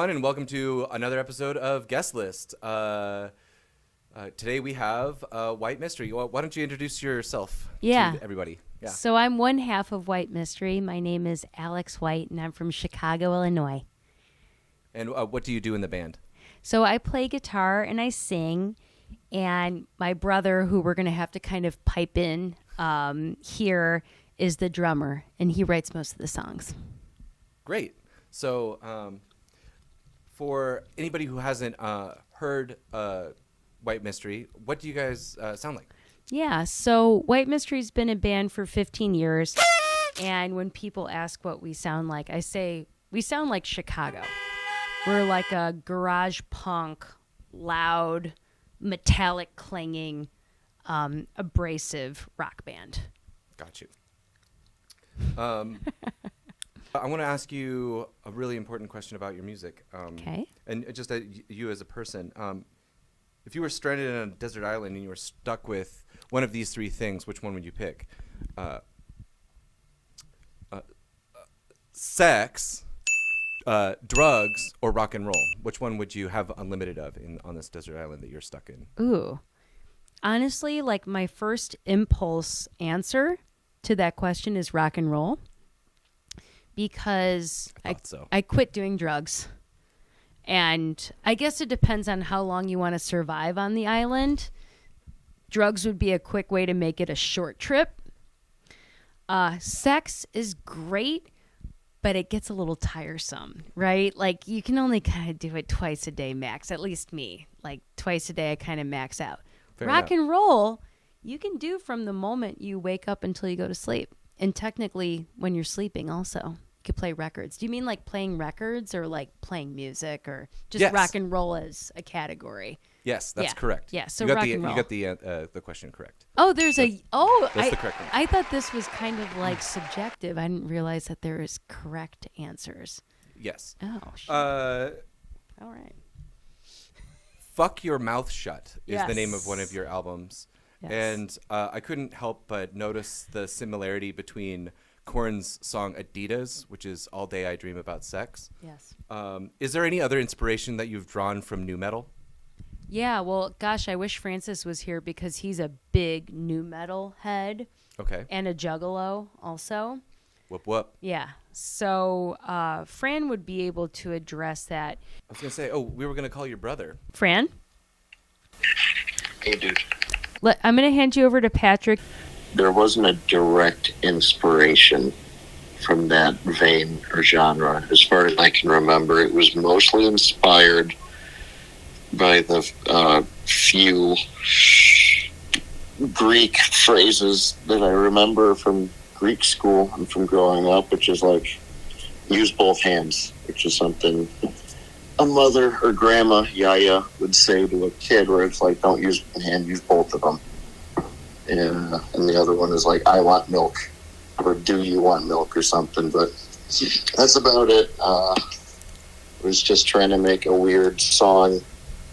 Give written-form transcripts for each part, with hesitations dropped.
everyone, and welcome to another episode of Guest List. Today we have Whitemystery. Why don't you introduce yourself to everybody? Yeah. So I'm one half of Whitemystery. My name is Alex White, and I'm from Chicago, Illinois. And what do you do in the band? So I play guitar and I sing, and my brother, who we're going to have to kind of pipe in here, is the drummer, and he writes most of the songs. Great. So for anybody who hasn't heard Whitemystery, what do you guys sound like? Yeah, so Whitemystery's been a band for 15 years, and when people ask what we sound like, I say we sound like Chicago. We're like a garage punk, loud, metallic clanging, abrasive rock band. Got you. I want to ask you a really important question about your music. Okay. And just you as a person. If you were stranded on a desert island and you were stuck with one of these three things, which one would you pick? Sex, drugs, or rock and roll? Which one would you have unlimited of on this desert island that you're stuck in? Ooh. Honestly, like my first impulse answer to that question is rock and roll. Because I quit doing drugs. And I guess it depends on how long you want to survive on the island. Drugs would be a quick way to make it a short trip. Sex is great, but it gets a little tiresome, right? Like you can only kind of do it twice a day max, at least me. Like twice a day I kind of max out. Rock and roll, you can do from the moment you wake up until you go to sleep. And technically, when you're sleeping also, you could play records. Do you mean like playing records or like playing music or just rock and roll as a category? Yes, that's correct. Yeah, so rock and roll. You got the question correct. Oh, that's the correct one. I thought this was kind of like subjective. I didn't realize that there is correct answers. Yes. Oh, shit. All right. Fuck Your Mouth Shut is the name of one of your albums. Yes. And I couldn't help but notice the similarity between Korn's song Adidas, which is All Day I Dream About Sex. Yes. Is there any other inspiration that you've drawn from nu metal? Yeah, well, gosh, I wish Francis was here because he's a big nu metal head. Okay. And a juggalo also. Whoop, whoop. Yeah. So Fran would be able to address that. I was going to say, we were going to call your brother. Fran? Hey, dude. I'm going to hand you over to Patrick. There wasn't a direct inspiration from that vein or genre. As far as I can remember, it was mostly inspired by the few Greek phrases that I remember from Greek school and from growing up, which is like, use both hands, which is something a mother or grandma, Yaya, would say to a kid, where it's like, don't use one hand, use both of them. And the other one is like, I want milk, or do you want milk, or something. But that's about it. Was just trying to make a weird song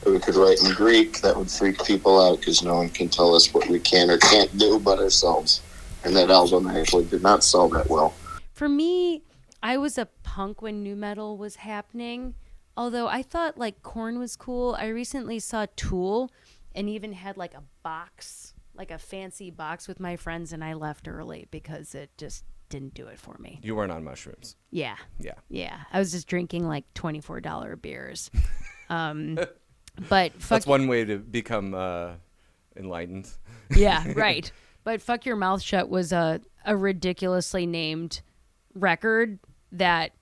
that we could write in Greek that would freak people out, because no one can tell us what we can or can't do but ourselves. And that album actually did not sell that well. For me, I was a punk when nu metal was happening. Although I thought like Korn was cool. I recently saw Tool and even had like a box, like a fancy box with my friends, and I left early because it just didn't do it for me. You weren't on mushrooms. Yeah. I was just drinking like $24 beers. But that's one way to become enlightened. Yeah, right. But Fuck Your Mouth Shut was a ridiculously named record that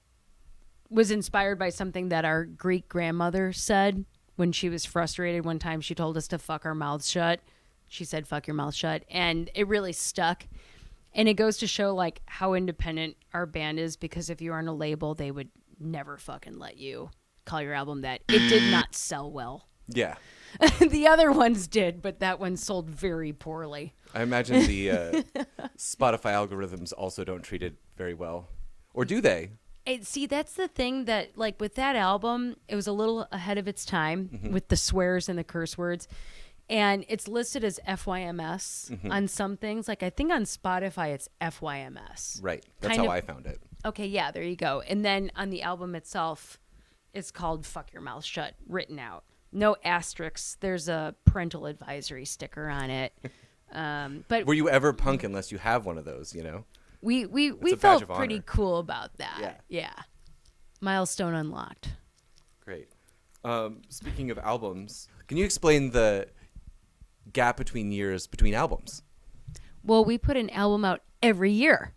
was inspired by something that our Greek grandmother said when she was frustrated. One time she told us to fuck our mouths shut. She said, fuck your mouth shut. And it really stuck. And it goes to show like how independent our band is, because if you were on a label, they would never fucking let you call your album that. It did not sell well. Yeah. The other ones did, but that one sold very poorly. I imagine the Spotify algorithms also don't treat it very well. Or do they? See, that's the thing that, like, with that album, it was a little ahead of its time with the swears and the curse words. And it's listed as FYMS on some things. Like, I think on Spotify, it's FYMS. Right. That's how I found it. Okay, yeah, there you go. And then on the album itself, It's called Fuck Your Mouth Shut, written out. No asterisks. There's a parental advisory sticker on it. But Were you ever punk unless you have one of those, you know? we a badge felt of pretty honor. cool about that. Yeah. Milestone unlocked. Great. Speaking of albums, can you explain the gap between years between albums? Well, we put an album out every year.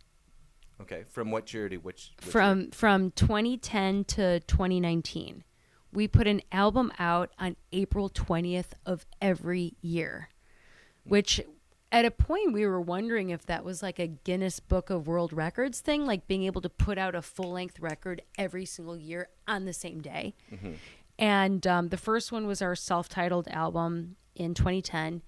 Okay, from what year to which year? From 2010 to 2019. We put an album out on April 20th of every year, which at a point we were wondering if that was like a Guinness Book of World Records thing, like being able to put out a full-length record every single year on the same day. Mm-hmm. And the first one was our self-titled album in 2010.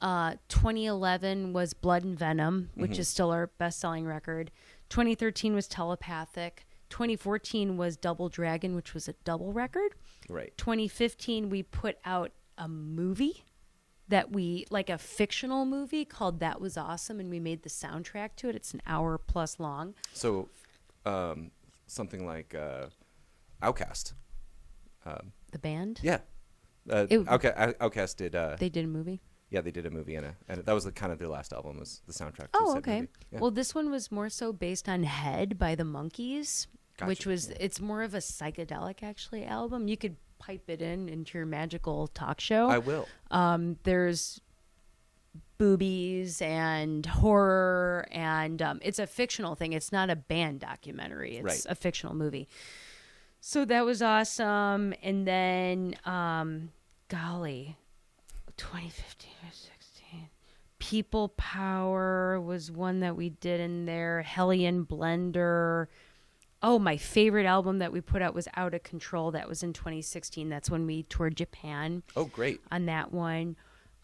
2011 was Blood and Venom, which is still our best-selling record. 2013 was Telepathic. 2014 was Double Dragon, which was a double record. Right. 2015 we put out a movie that like a fictional movie called That Was Awesome, and we made the soundtrack to it. It's an hour plus long. So, something like Outkast. The band? Yeah. Outkast did. They did a movie? Yeah, they did a movie, and that was kind of their last album, was the soundtrack to Oh, said okay. movie. Yeah. Well, this one was more so based on Head by the Monkees, Gotcha. which was, it's more of a psychedelic, actually, album. You could pipe it into your magical talk show. I will. There's boobies and horror, and it's a fictional thing. It's not a band documentary. It's Right. a fictional movie. So that was awesome. And then, golly, 2015 or 16. People Power was one that we did in there. Hellion Blender. Oh, my favorite album that we put out was Out of Control. That was in 2016. That's when we toured Japan. Oh, great. On that one.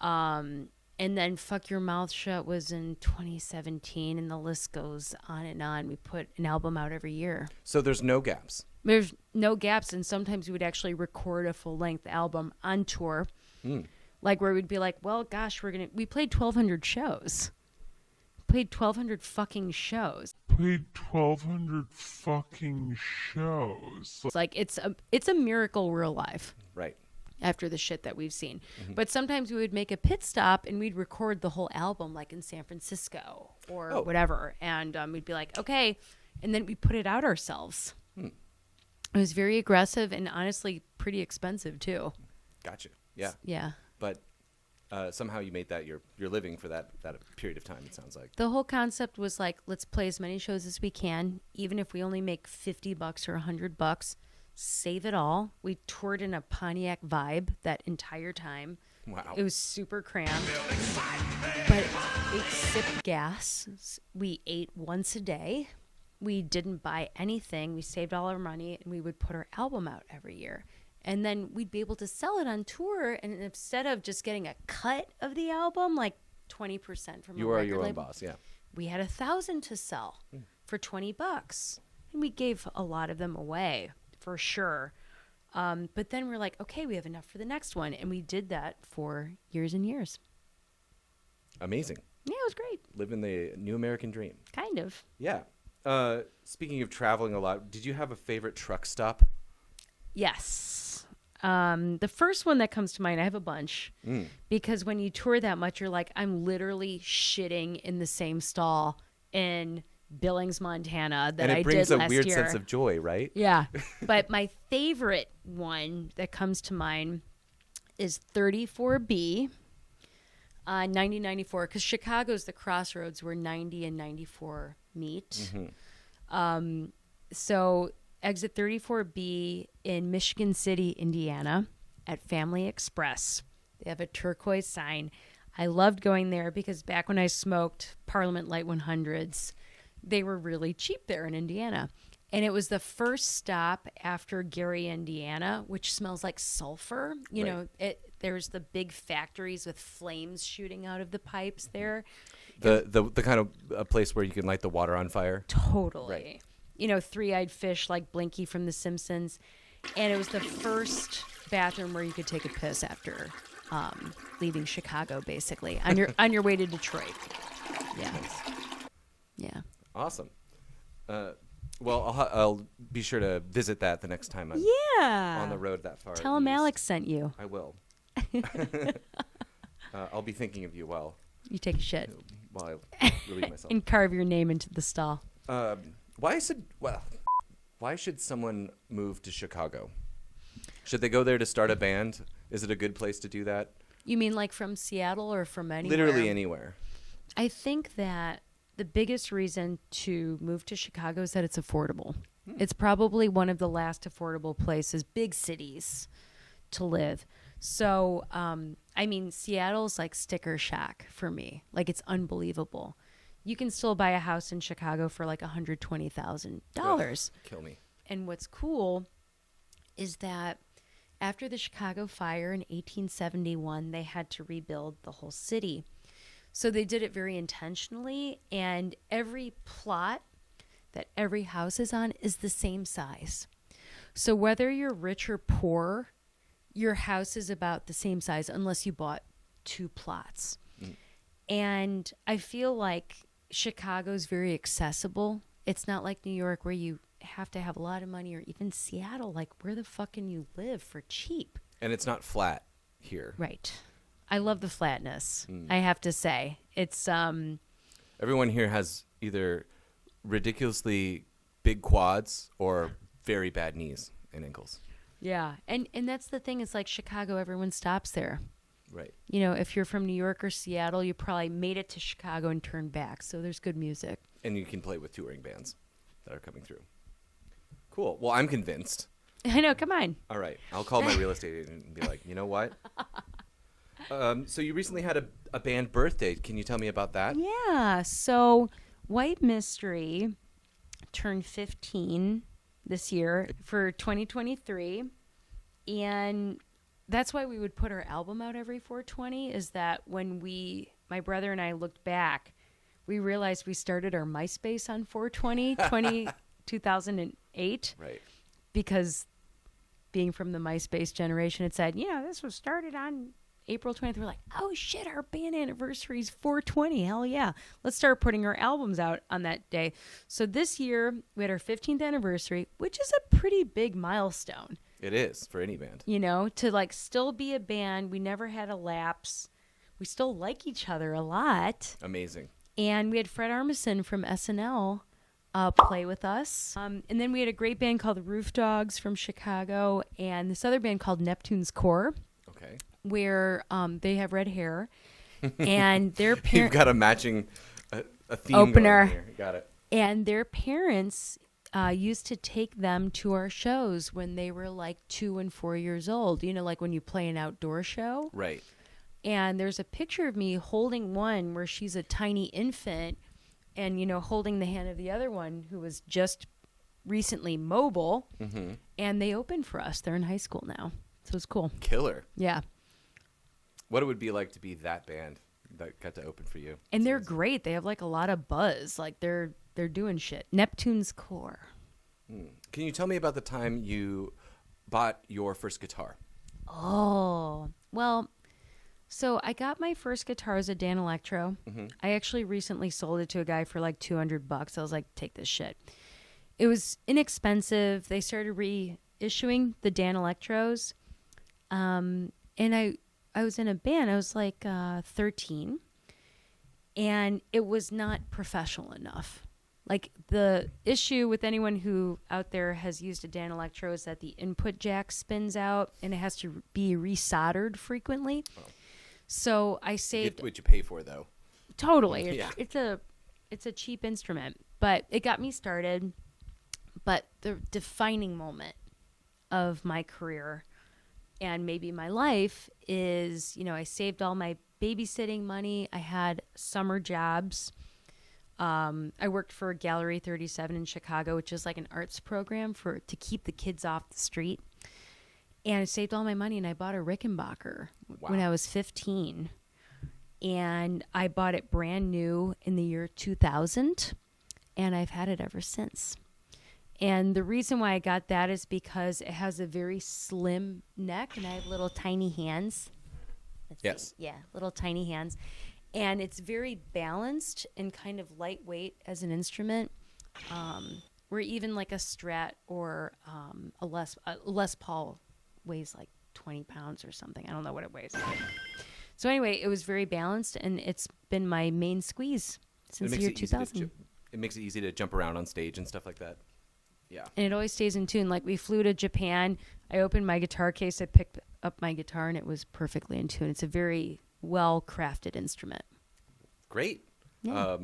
And then Fuck Your Mouth Shut was in 2017, and the list goes on and on. We put an album out every year. So there's no gaps. There's no gaps, and sometimes we would actually record a full-length album on tour. Like where we'd be like, well, gosh, we played 1,200 shows. Played 1,200 fucking shows. It's like, it's a miracle we're alive. Right. After the shit that we've seen. But sometimes we would make a pit stop and we'd record the whole album like in San Francisco or whatever. And we'd be like, okay. And then we put it out ourselves. It was very aggressive and honestly pretty expensive too. Gotcha. Yeah. Yeah. But somehow you made that your living for that period of time, it sounds like. The whole concept was like, let's play as many shows as we can. Even if we only make $50 or $100, save it all. We toured in a Pontiac Vibe that entire time. Wow. It was super cramped. But we sipped gas. We ate once a day. We didn't buy anything. We saved all our money, and we would put our album out every year. And then we'd be able to sell it on tour. And instead of just getting a cut of the album, like 20% from You a are record your own label, boss, yeah. we had 1,000 to sell for $20. And we gave a lot of them away for sure. But then we're like, okay, we have enough for the next one. And we did that for years and years. Amazing. Yeah, it was great. Living the new American dream. Kind of. Yeah. Speaking of traveling a lot, did you have a favorite truck stop? Yes. The first one that comes to mind, I have a bunch. Because when you tour that much, you're like, I'm literally shitting in the same stall in Billings, Montana that I did last year. And it brings a weird sense of joy, right? Yeah. But my favorite one that comes to mind is 34B, 90-94, because Chicago's the crossroads where 90 and 94 meet. So exit 34B in Michigan City, Indiana at Family Express. They have a turquoise sign. I loved going there because back when I smoked Parliament Light 100s, they were really cheap there in Indiana. And it was the first stop after Gary, Indiana, which smells like sulfur. You know, there's the big factories with flames shooting out of the pipes there. The kind of a place where you can light the water on fire. Totally. Right. You know, three-eyed fish like Blinky from The Simpsons. And it was the first bathroom where you could take a piss after leaving Chicago, basically, on your way to Detroit. Yeah. Yeah. Awesome. Well, I'll be sure to visit that the next time I'm on the road that far. Tell him east. Alex sent you. I will. I'll be thinking of you while You take a shit I relieve myself. and carve your name into the stall. Why should someone move to Chicago? Should they go there to start a band? Is it a good place to do that? You mean like from Seattle or from anywhere? Literally anywhere. I think that the biggest reason to move to Chicago is that it's affordable. It's probably one of the last affordable places, big cities, to live. So, I mean, Seattle's like sticker shock for me. Like, it's unbelievable. You can still buy a house in Chicago for like $120,000. Kill me. And what's cool is that after the Chicago fire in 1871, they had to rebuild the whole city. So they did it very intentionally, and every plot that every house is on is the same size. So whether you're rich or poor, your house is about the same size unless you bought 2 plots. And I feel like Chicago's very accessible. It's not like New York where you have to have a lot of money, or even Seattle. Like, where the fuck can you live for cheap? And it's not flat here. Right. I love the flatness, I have to say. It's Everyone here has either ridiculously big quads or very bad knees and ankles. yeah. And that's the thing, is like Chicago, everyone stops there. Right. You know, if you're from New York or Seattle, you probably made it to Chicago and turned back. So there's good music. And you can play with touring bands that are coming through. Cool. Well, I'm convinced. I know, come on. All right. I'll call my real estate agent and be like, you know what? So you recently had a band birthday. Can you tell me about that? Yeah. So Whitemystery turned 15 this year for 2023. And that's why we would put our album out every 420, is that when my brother and I looked back, we realized we started our MySpace on 2008. Right. Because being from the MySpace generation, it said, this was started on April 20th. We're like, oh shit, our band anniversary is 420. Hell yeah. Let's start putting our albums out on that day. So this year we had our 15th anniversary, which is a pretty big milestone. It is for any band. To like still be a band. We never had a lapse. We still like each other a lot. Amazing. And we had Fred Armisen from SNL play with us. And then we had a great band called the Roof Dogs from Chicago, and this other band called Neptune's Core. Okay. Where they have red hair, and their You've got a matching a theme opener. Going here. Got it. And their parents used to take them to our shows when they were like 2 and 4 years old. Like when you play an outdoor show. Right. And there's a picture of me holding one where she's a tiny infant, and holding the hand of the other one who was just recently mobile. Mm-hmm. And they opened for us. They're in high school now, so it's cool. Killer. Yeah. What it would be like to be that band that got to open for you. And they're great. They have like a lot of buzz. Like they're doing shit. Neptune's Core. Can you tell me about the time you bought your first guitar? Oh, well, so I got my first guitar as a Dan Electro. Mm-hmm. I actually recently sold it to a guy for like $200. I was like, take this shit. It was inexpensive. They started reissuing the Dan Electros. And I was in a band. I was like 13, and it was not professional enough. Like, the issue with anyone who out there has used a Dan Electro is that the input jack spins out, and it has to be resoldered frequently. Oh. So I saved. What you pay for, though? Totally. Yeah. It's a cheap instrument, but it got me started. But the defining moment of my career and maybe my life is, I saved all my babysitting money. I had summer jobs. I worked for Gallery 37 in Chicago, which is like an arts program to keep the kids off the street. And I saved all my money, and I bought a Rickenbacker when I was 15. And I bought it brand new in the year 2000, and I've had it ever since. And the reason why I got that is because it has a very slim neck, and I have little tiny hands. Yes. Yeah, little tiny hands. And it's very balanced and kind of lightweight as an instrument. or even like a Strat or a Les Paul weighs like 20 pounds or something. I don't know what it weighs. So anyway, it was very balanced, and it's been my main squeeze since the year 2000. It makes it easy to jump around on stage and stuff like that. Yeah. And it always stays in tune. Like we flew to Japan. I opened my guitar case. I picked up my guitar, and it was perfectly in tune. It's a very well-crafted instrument. Great. Yeah.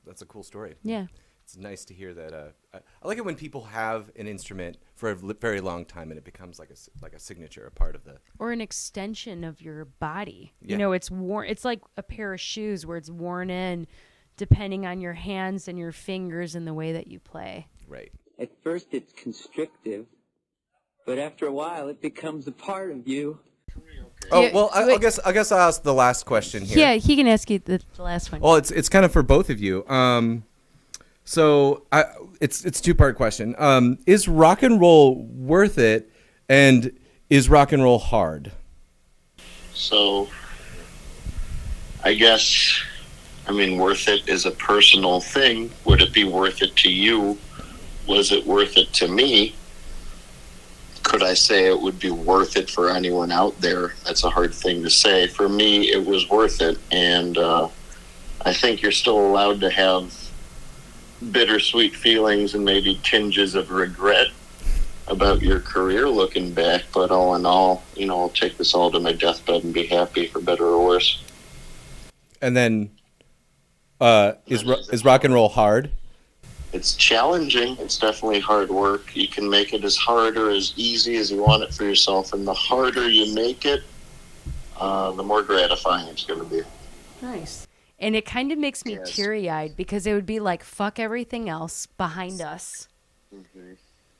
That's a cool story. Yeah. It's nice to hear that. I like it when people have an instrument for a very long time and it becomes like a signature, a part of the. Or an extension of your body. Yeah. You know, it's worn. It's like a pair of shoes where it's worn in, depending on your hands and your fingers and the way that you play. Right. At first, it's constrictive, but after a while, it becomes a part of you. Oh Yeah, well, I wait. guess I'll ask the last question here. Yeah, he can ask you the last one. Well, it's kind of for both of you. So it's a two-part question. Is rock and roll worth it, and is rock and roll hard? So, I guess, worth it is a personal thing. Would it be worth it to you? Was it worth it to me? Could I say it would be worth it for anyone out there? That's a hard thing to say. For me, it was worth it, and I think you're still allowed to have bittersweet feelings and maybe tinges of regret about your career looking back, but all in all, I'll take this all to my deathbed and be happy, for better or worse. And then, is rock and roll hard? It's challenging. It's definitely hard work. You can make it as hard or as easy as you want it for yourself, and the harder you make it, the more gratifying it's going to be. Nice. And it kind of makes me Yes. teary-eyed because it would be like, fuck everything else behind us. Mm-hmm.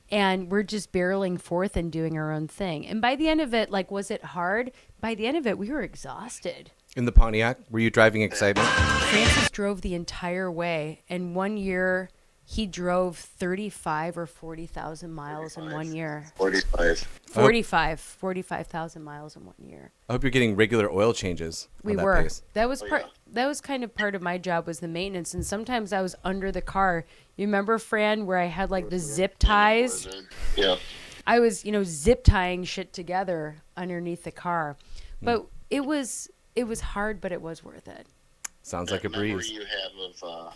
And we're just barreling forth and doing our own thing. And by the end of it, like, was it hard? By the end of it, we were exhausted. In the Pontiac, were you driving excitement? Francis drove the entire way. And one year, he drove 35 or 40,000 miles in 1 year. 45. 45,000 miles in 1 year. I hope you're getting regular oil changes. We on that were. pace. That was Oh, part. yeah. That was kind of part of my job was the maintenance, and sometimes I was under the car. You remember, Fran, where I had like the zip ties? Yeah. I was, zip tying shit together underneath the car, but it was hard, but it was worth it. Sounds like a That memory breeze. you have of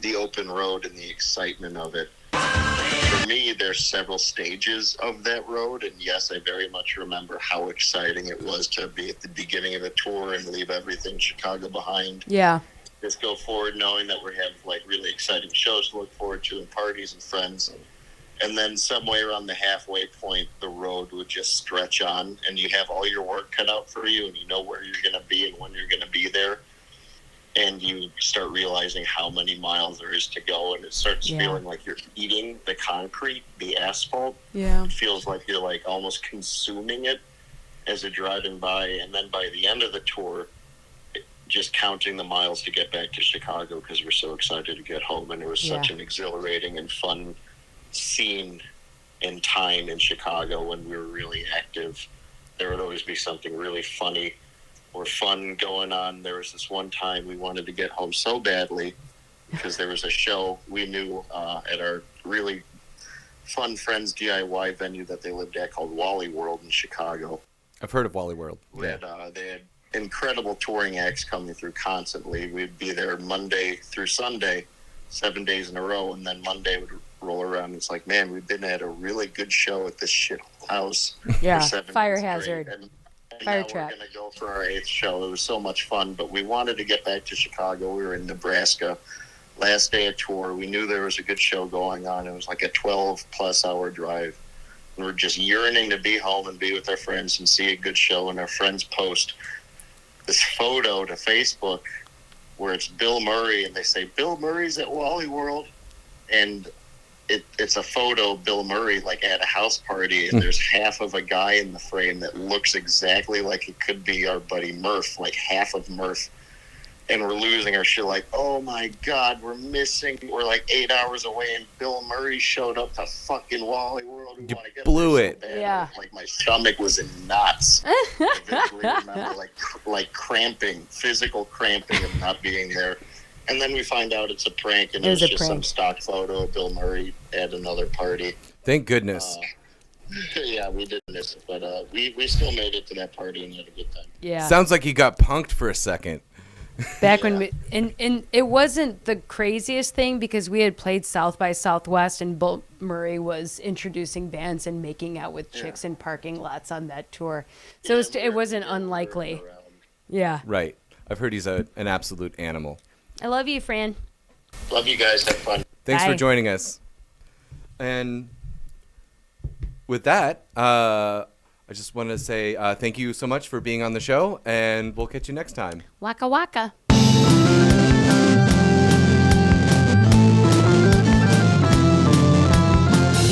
the open road and the excitement of it. For me, there's several stages of that road, and yes, I very much remember how exciting it was to be at the beginning of the tour and leave everything Chicago behind. Yeah. Just go forward knowing that we have like really exciting shows to look forward to and parties and friends. And then somewhere around the halfway point, the road would just stretch on, and you have all your work cut out for you, and you know where you're going to be and when you're going to be there. And you start realizing how many miles there is to go, and it starts feeling like you're eating the concrete, the asphalt. Yeah. It feels like you're like almost consuming it as you're driving by. And then by the end of the tour, just counting the miles to get back to Chicago because we're so excited to get home. And it was such an exhilarating and fun scene and time in Chicago when we were really active. There would always be something really funny or fun going on. There was this one time we wanted to get home so badly because there was a show we knew at our really fun friends DIY venue that they lived at called Wally World in Chicago. I've heard of Wally World. They had incredible touring acts coming through constantly. We'd be there Monday through Sunday, 7 days in a row, and then Monday would roll around. And it's like, man, we've been at a really good show at this shit house. Yeah. For 7 Fire days straight. hazard. And Fire now trap. we're going to go for our 8th show. It was so much fun, but we wanted to get back to Chicago. We were in Nebraska. Last day of tour, we knew there was a good show going on. It was like a 12-plus hour drive. We were just yearning to be home and be with our friends and see a good show. And our friends post this photo to Facebook where it's Bill Murray, and they say, Bill Murray's at Wally World. And it's a photo of Bill Murray like at a house party, and there's half of a guy in the frame that looks exactly like it could be our buddy Murph, like half of Murph. And we're losing our shit, like, oh my God, we're like 8 hours away, and Bill Murray showed up to fucking Wally World. We You wanna get blew there so it. bad. Yeah. Like my stomach was in knots. I vividly remember like cramping, physical cramping of not being there. And then we find out it's a prank, and It was it's a just some prank. stock photo of Bill Murray at another party. Thank goodness. Yeah, we did miss it, but we still made it to that party and had a good time. Yeah. Sounds like he got punked for a second. Back when we, and it wasn't the craziest thing because we had played South by Southwest and Bill Murray was introducing bands and making out with chicks in parking lots on that tour. So it wasn't unlikely. Yeah. Right. I've heard he's an absolute animal. I love you, Fran. Love you guys. Have fun. Thanks Bye. for joining us. And with that, I just want to say thank you so much for being on the show, and we'll catch you next time. Waka waka.